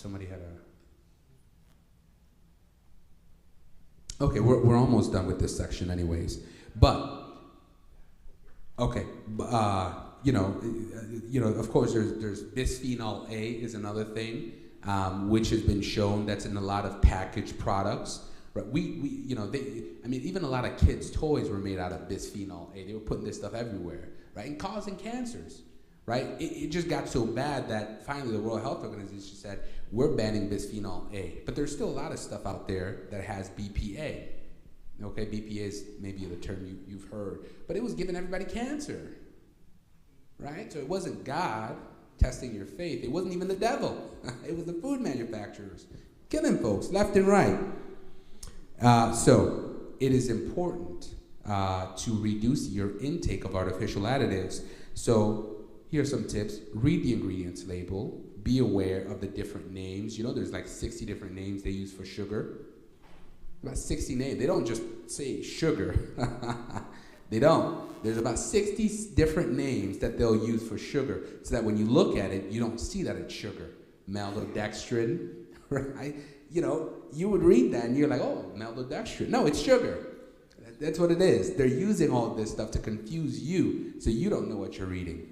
somebody had a... Okay, we're almost done with this section anyways. But, okay, of course there's bisphenol A is another thing, which has been shown that's in a lot of packaged products. Right? Even a lot of kids' toys were made out of bisphenol A. They were putting this stuff everywhere, right? And causing cancers, right? It just got so bad that finally the World Health Organization said, we're banning bisphenol A. But there's still a lot of stuff out there that has BPA. Okay, BPA is maybe the term you've heard. But it was giving everybody cancer, right? So it wasn't God testing your faith. It wasn't even the devil. It was the food manufacturers killing folks left and right. So it is important to reduce your intake of artificial additives. So here are some tips. Read the ingredients label. Be aware of the different names. You know, there's like 60 different names they use for sugar. About 60 names. They don't just say sugar. They don't. There's about 60 different names that they'll use for sugar, so that when you look at it, you don't see that it's sugar. Maltodextrin, right? You know, you would read that and you're like, oh, maltodextrin. No, it's sugar. That's what it is. They're using all this stuff to confuse you, so you don't know what you're reading.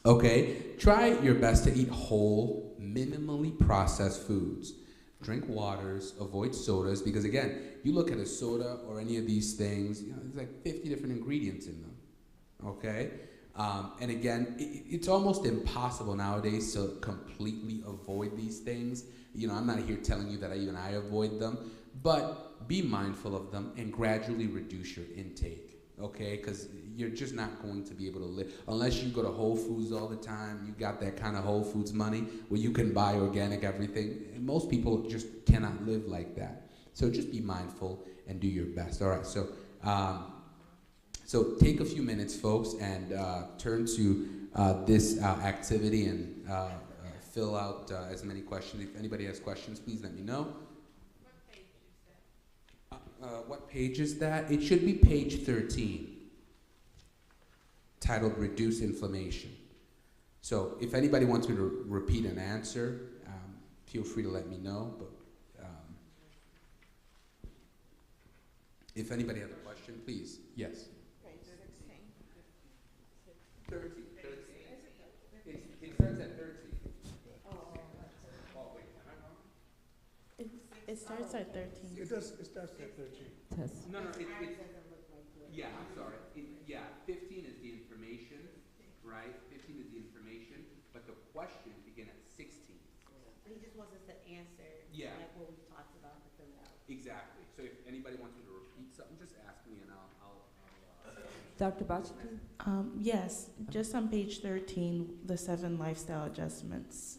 Okay? Try your best to eat whole, minimally processed foods. Drink waters, avoid sodas, because again, you look at a soda or any of these things, there's like 50 different ingredients in them, okay? And again, it's almost impossible nowadays to completely avoid these things. I'm not here telling you that even I avoid them, but be mindful of them and gradually reduce your intake, okay? Because you're just not going to be able to live, unless you go to Whole Foods all the time, you got that kind of Whole Foods money where you can buy organic everything. And most people just cannot live like that. So just be mindful and do your best. All right, so take a few minutes, folks, and turn to this activity and fill out as many questions. If anybody has questions, please let me know. What page is that? It should be page 13, titled Reduce Inflammation. So if anybody wants me to repeat an answer, feel free to let me know. But if anybody has a question, please. Yes. Page 16. 13. It starts at 13. Oh, Wait, am I wrong? It starts at 13. It starts at 13. Test. No, yeah, I'm sorry. 15 is the information, right? 15 is the information, but the questions begin at 16. he just wants us to answer, Yeah. like what we talked about, to fill out. Exactly. So if anybody wants me to repeat something, just ask me and I'll Dr. Bachkin? Yes, just on page 13, the 7 lifestyle adjustments.